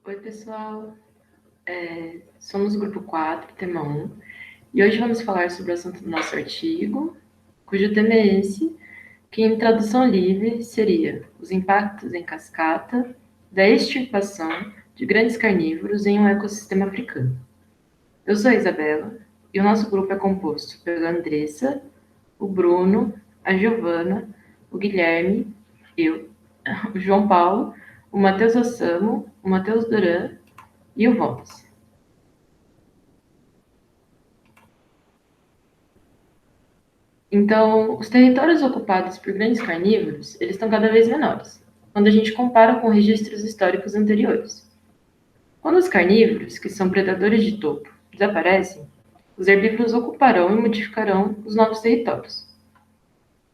Oi, pessoal. Somos o grupo 4, tema 1, e hoje vamos falar sobre o assunto do nosso artigo, cujo tema é esse, que em tradução livre seria os impactos em cascata da extirpação de grandes carnívoros em um ecossistema africano. Eu sou a Isabela, e o nosso grupo é composto pela Andressa, o Bruno, a Giovana, o Guilherme, eu, o João Paulo, o Matheus Ossamo, o Matheus Duran e o Vomes. Então, os territórios ocupados por grandes carnívoros, eles estão cada vez menores, quando a gente compara com registros históricos anteriores. Quando os carnívoros, que são predadores de topo, desaparecem, os herbívoros ocuparão e modificarão os novos territórios.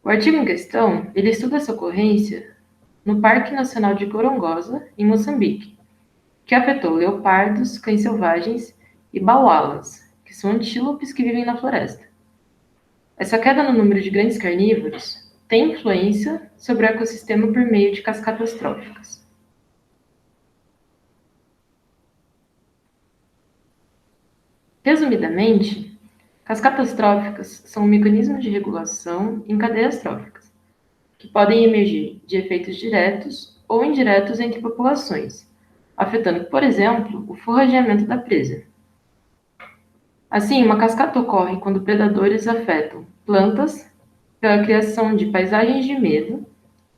O artigo em questão, ele estuda essa ocorrência no Parque Nacional de Gorongosa, em Moçambique, que afetou leopardos, cães selvagens e baualas, que são antílopes que vivem na floresta. Essa queda no número de grandes carnívoros tem influência sobre o ecossistema por meio de cascatas tróficas. Resumidamente, cascatas tróficas são mecanismos de regulação em cadeias tróficas, que podem emergir de efeitos diretos ou indiretos entre populações, afetando, por exemplo, o forrageamento da presa. Assim, uma cascata ocorre quando predadores afetam plantas pela criação de paisagens de medo,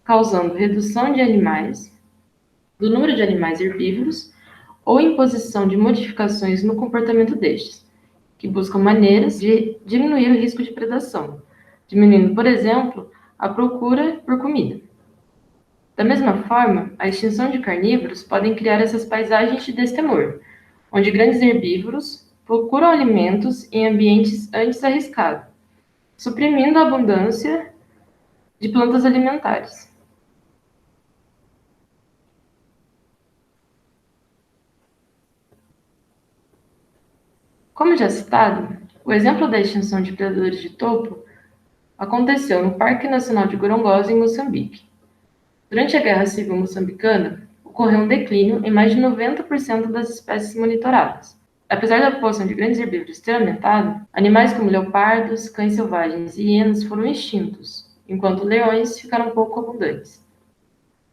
causando redução de animais, do número de animais herbívoros ou imposição de modificações no comportamento destes, que buscam maneiras de diminuir o risco de predação, diminuindo, por exemplo, a procura por comida. Da mesma forma, a extinção de carnívoros podem criar essas paisagens de destemor, onde grandes herbívoros procuram alimentos em ambientes antes arriscados, suprimindo a abundância de plantas alimentares. Como já citado, o exemplo da extinção de predadores de topo aconteceu no Parque Nacional de Gorongosa, em Moçambique. Durante a Guerra Civil Moçambicana, ocorreu um declínio em mais de 90% das espécies monitoradas. Apesar da população de grandes herbívoros ter aumentado, animais como leopardos, cães selvagens e hienas foram extintos, enquanto leões ficaram pouco abundantes.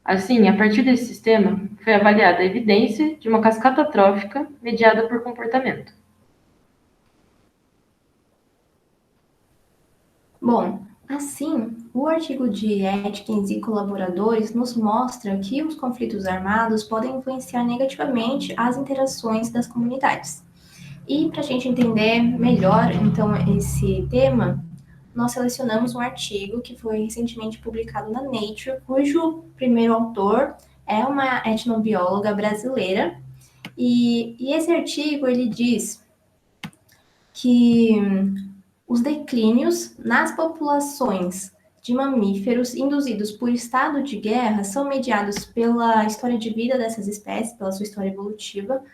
Assim, a partir desse sistema, foi avaliada a evidência de uma cascata trófica mediada por comportamento. Bom, assim, o artigo de Atkins e colaboradores nos mostra que os conflitos armados podem influenciar negativamente as interações das comunidades. E para a gente entender melhor, então, esse tema, nós selecionamos um artigo que foi recentemente publicado na Nature, cujo primeiro autor é uma etnobióloga brasileira. E esse artigo, ele diz que os declínios nas populações de mamíferos induzidos por estado de guerra são mediados pela história de vida dessas espécies, pela sua história evolutiva,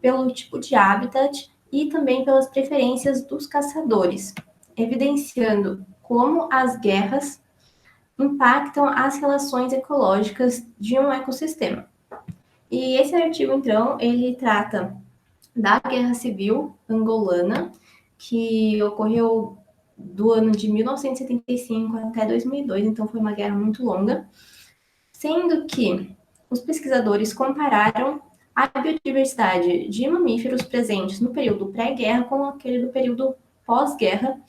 pelo tipo de habitat e também pelas preferências dos caçadores, evidenciando como as guerras impactam as relações ecológicas de um ecossistema. E esse artigo, então, ele trata da Guerra Civil Angolana, que ocorreu do ano de 1975 até 2002, então foi uma guerra muito longa, sendo que os pesquisadores compararam a biodiversidade de mamíferos presentes no período pré-guerra com aquele do período pós-guerra,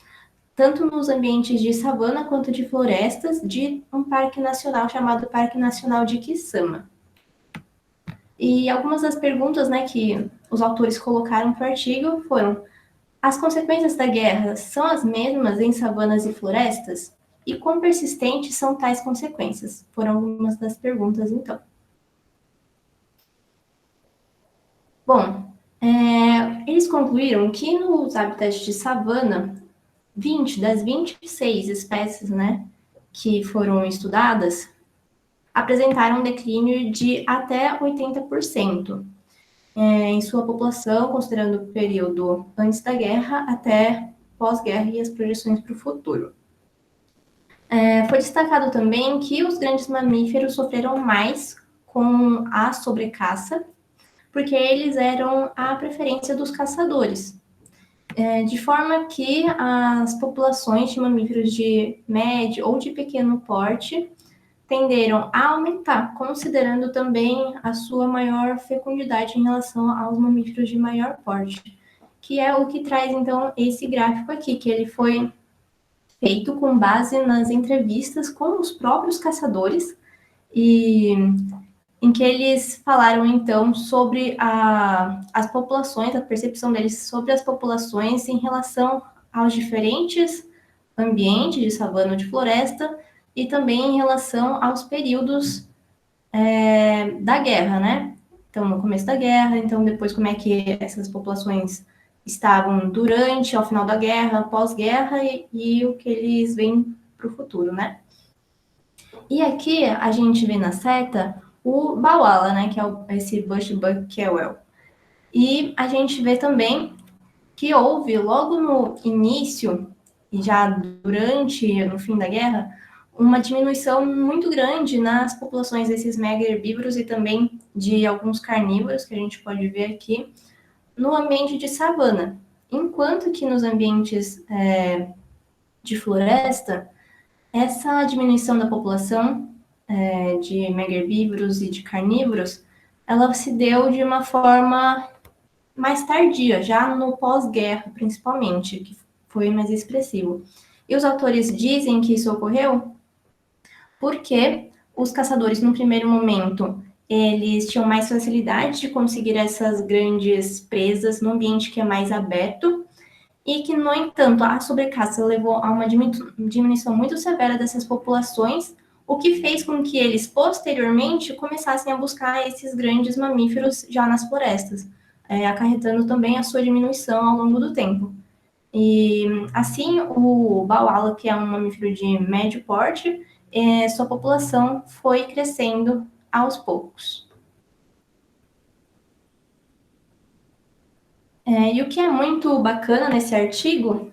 tanto nos ambientes de savana quanto de florestas de um parque nacional chamado Parque Nacional de Kisama. E algumas das perguntas, né, que os autores colocaram para o artigo foram: as consequências da guerra são as mesmas em savanas e florestas? E quão persistentes são tais consequências? Foram algumas das perguntas, então. Bom, eles concluíram que nos habitats de savana, 20 das 26 espécies, né, que foram estudadas, apresentaram um declínio de até 80%. Em sua população, considerando o período antes da guerra até pós-guerra e as projeções para o futuro. Foi destacado também que os grandes mamíferos sofreram mais com a sobrecaça, porque eles eram a preferência dos caçadores. De forma que as populações de mamíferos de médio ou de pequeno porte tenderam a aumentar, considerando também a sua maior fecundidade em relação aos mamíferos de maior porte, que é o que traz, então, esse gráfico aqui, que ele foi feito com base nas entrevistas com os próprios caçadores, e em que eles falaram, então, sobre as populações, a percepção deles sobre as populações em relação aos diferentes ambientes de savana ou de floresta, e também em relação aos períodos da guerra, né? Então, no começo da guerra, então depois como é que essas populações estavam durante, ao final da guerra, pós-guerra e o que eles veem para o futuro, né? E aqui a gente vê na seta o Bawala, né? Que é esse Bushbuck Kewell. E a gente vê também que houve, logo no início, e já durante, no fim da guerra, uma diminuição muito grande nas populações desses mega herbívoros e também de alguns carnívoros, que a gente pode ver aqui, no ambiente de savana. Enquanto que nos ambientes de floresta, essa diminuição da população de mega herbívoros e de carnívoros, ela se deu de uma forma mais tardia, já no pós-guerra, principalmente, que foi mais expressivo. E os autores dizem que isso ocorreu porque os caçadores, no primeiro momento, eles tinham mais facilidade de conseguir essas grandes presas no ambiente que é mais aberto, e que, no entanto, a sobrecaça levou a uma diminuição muito severa dessas populações, o que fez com que eles, posteriormente, começassem a buscar esses grandes mamíferos já nas florestas, acarretando também a sua diminuição ao longo do tempo. E, assim, o bauala, que é um mamífero de médio porte, sua população foi crescendo aos poucos. E o que é muito bacana nesse artigo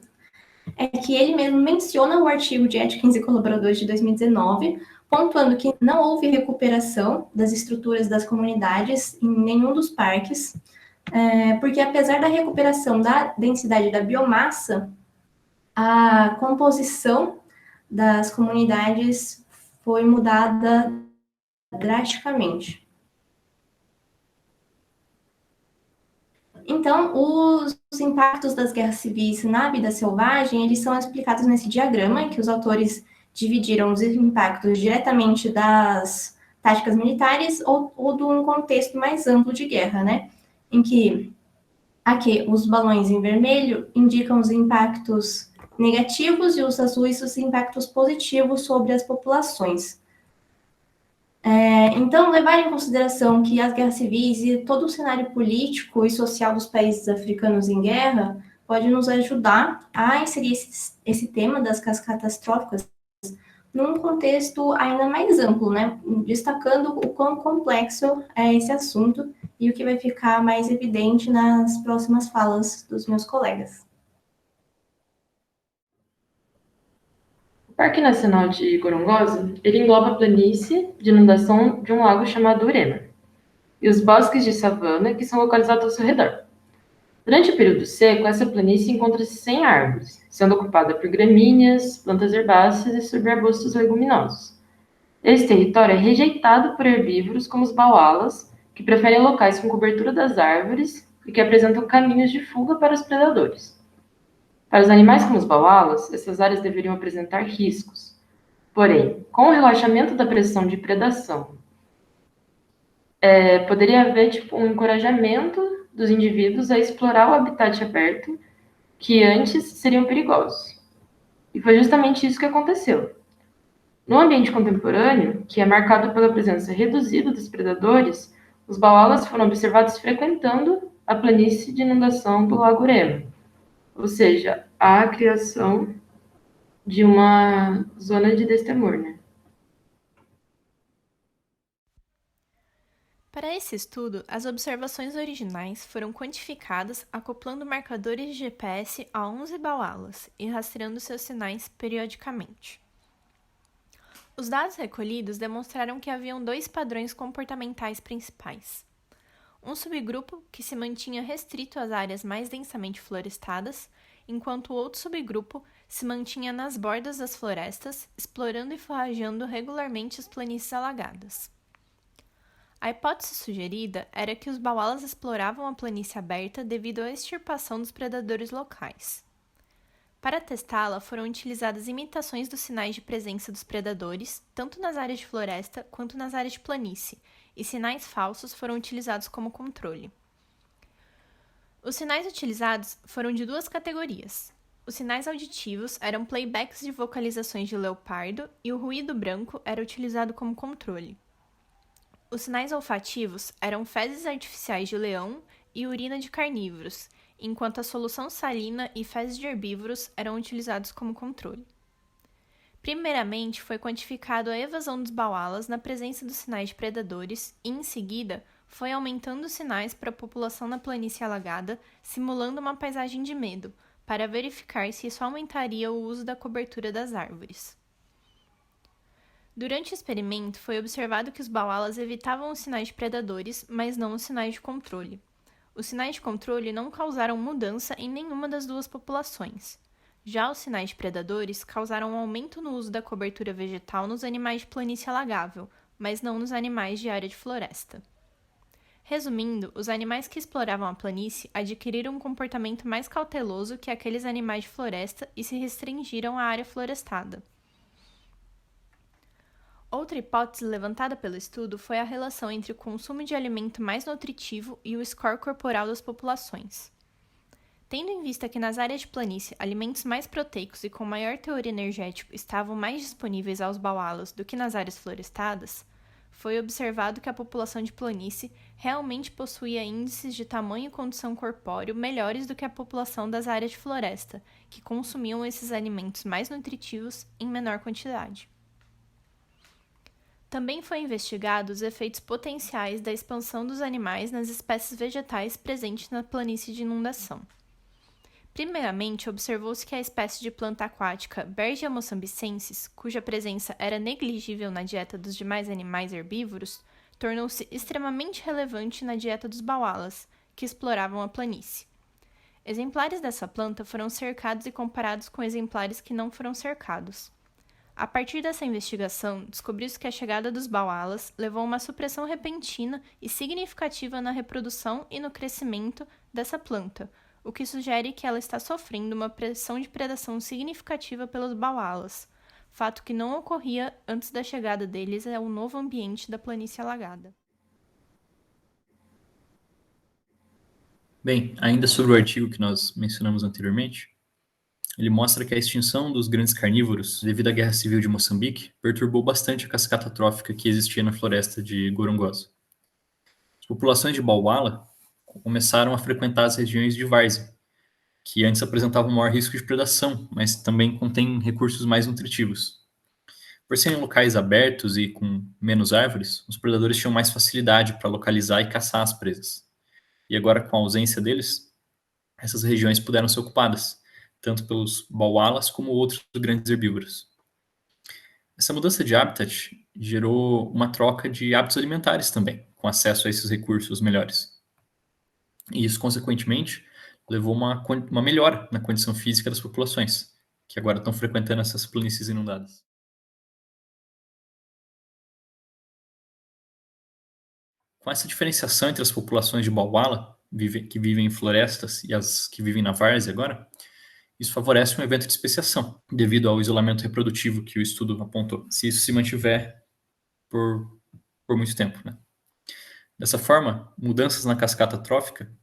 é que ele mesmo menciona o artigo de Atkins e colaboradores de 2019, pontuando que não houve recuperação das estruturas das comunidades em nenhum dos parques, porque apesar da recuperação da densidade da biomassa, a composição das comunidades foi mudada drasticamente. Então, os impactos das guerras civis na vida selvagem, eles são explicados nesse diagrama, em que os autores dividiram os impactos diretamente das táticas militares ou de um contexto mais amplo de guerra, né? Em que aqui os balões em vermelho indicam os impactos negativos e os azuis os impactos positivos sobre as populações. Então, levar em consideração que as guerras civis e todo o cenário político e social dos países africanos em guerra pode nos ajudar a inserir esse tema das cascatas tróficas num contexto ainda mais amplo, né? Destacando o quão complexo é esse assunto e o que vai ficar mais evidente nas próximas falas dos meus colegas. O Parque Nacional de Gorongosa, ele engloba a planície de inundação de um lago chamado Urema, e os bosques de savana que são localizados ao seu redor. Durante o período seco, essa planície encontra-se sem árvores, sendo ocupada por gramíneas, plantas herbáceas e subarbustos leguminosos. Esse território é rejeitado por herbívoros como os baualas, que preferem locais com cobertura das árvores e que apresentam caminhos de fuga para os predadores. Para os animais como os baualas, essas áreas deveriam apresentar riscos. Porém, com o relaxamento da pressão de predação, poderia haver um encorajamento dos indivíduos a explorar o habitat aberto que antes seriam perigosos. E foi justamente isso que aconteceu. No ambiente contemporâneo, que é marcado pela presença reduzida dos predadores, os baualas foram observados frequentando a planície de inundação do Lago Urema, ou seja, a criação de uma zona de destemor, né? Para esse estudo, as observações originais foram quantificadas acoplando marcadores de GPS a 11 baualas e rastreando seus sinais periodicamente. Os dados recolhidos demonstraram que haviam dois padrões comportamentais principais. Um subgrupo que se mantinha restrito às áreas mais densamente florestadas, enquanto o outro subgrupo se mantinha nas bordas das florestas, explorando e forrajando regularmente as planícies alagadas. A hipótese sugerida era que os baualas exploravam a planície aberta devido à extirpação dos predadores locais. Para testá-la, foram utilizadas imitações dos sinais de presença dos predadores, tanto nas áreas de floresta quanto nas áreas de planície, e sinais falsos foram utilizados como controle. Os sinais utilizados foram de duas categorias. Os sinais auditivos eram playbacks de vocalizações de leopardo e o ruído branco era utilizado como controle. Os sinais olfativos eram fezes artificiais de leão e urina de carnívoros, enquanto a solução salina e fezes de herbívoros eram utilizados como controle. Primeiramente, foi quantificado a evasão dos baualas na presença dos sinais de predadores e, em seguida, foi aumentando os sinais para a população na planície alagada, simulando uma paisagem de medo, para verificar se isso aumentaria o uso da cobertura das árvores. Durante o experimento, foi observado que os baualas evitavam os sinais de predadores, mas não os sinais de controle. Os sinais de controle não causaram mudança em nenhuma das duas populações. Já os sinais de predadores causaram um aumento no uso da cobertura vegetal nos animais de planície alagável, mas não nos animais de área de floresta. Resumindo, os animais que exploravam a planície adquiriram um comportamento mais cauteloso que aqueles animais de floresta e se restringiram à área florestada. Outra hipótese levantada pelo estudo foi a relação entre o consumo de alimento mais nutritivo e o score corporal das populações. Tendo em vista que nas áreas de planície alimentos mais proteicos e com maior teor energético estavam mais disponíveis aos baualas do que nas áreas florestadas, foi observado que a população de planície realmente possuía índices de tamanho e condição corpóreo melhores do que a população das áreas de floresta, que consumiam esses alimentos mais nutritivos em menor quantidade. Também foi investigado os efeitos potenciais da expansão dos animais nas espécies vegetais presentes na planície de inundação. Primeiramente, observou-se que a espécie de planta aquática Bergia moçambicensis, cuja presença era negligível na dieta dos demais animais herbívoros, tornou-se extremamente relevante na dieta dos baualas, que exploravam a planície. Exemplares dessa planta foram cercados e comparados com exemplares que não foram cercados. A partir dessa investigação, descobriu-se que a chegada dos baualas levou a uma supressão repentina e significativa na reprodução e no crescimento dessa planta, o que sugere que ela está sofrendo uma pressão de predação significativa pelos baualas, fato que não ocorria antes da chegada deles ao novo ambiente da planície alagada. Bem, ainda sobre o artigo que nós mencionamos anteriormente, ele mostra que a extinção dos grandes carnívoros, devido à Guerra Civil de Moçambique, perturbou bastante a cascata trófica que existia na floresta de Gorongosa. As populações de bauala começaram a frequentar as regiões de várzea, que antes apresentavam maior risco de predação, mas também contêm recursos mais nutritivos. Por serem locais abertos e com menos árvores, os predadores tinham mais facilidade para localizar e caçar as presas. E agora, com a ausência deles, essas regiões puderam ser ocupadas, tanto pelos baualas como outros grandes herbívoros. Essa mudança de habitat gerou uma troca de hábitos alimentares também, com acesso a esses recursos melhores. E isso, consequentemente, levou a uma melhora na condição física das populações, que agora estão frequentando essas planícies inundadas. Com essa diferenciação entre as populações de bauala, que vivem em florestas, e as que vivem na várzea agora, isso favorece um evento de especiação, devido ao isolamento reprodutivo que o estudo apontou, se isso se mantiver por muito tempo, né? Dessa forma, mudanças na cascata trófica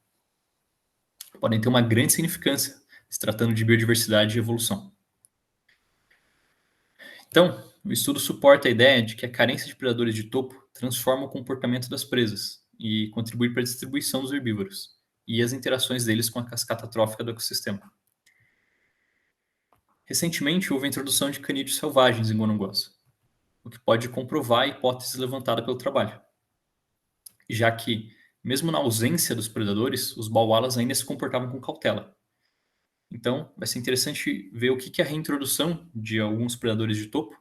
podem ter uma grande significância, se tratando de biodiversidade e evolução. Então, o estudo suporta a ideia de que a carência de predadores de topo transforma o comportamento das presas e contribui para a distribuição dos herbívoros e as interações deles com a cascata trófica do ecossistema. Recentemente, houve a introdução de canídeos selvagens em Gorongosa, o que pode comprovar a hipótese levantada pelo trabalho, já que, mesmo na ausência dos predadores, os baualas ainda se comportavam com cautela. Então, vai ser interessante ver o que a reintrodução de alguns predadores de topo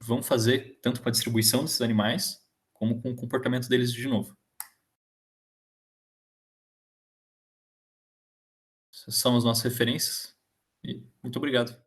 vão fazer tanto com a distribuição desses animais, como com o comportamento deles de novo. Essas são as nossas referências. E muito obrigado.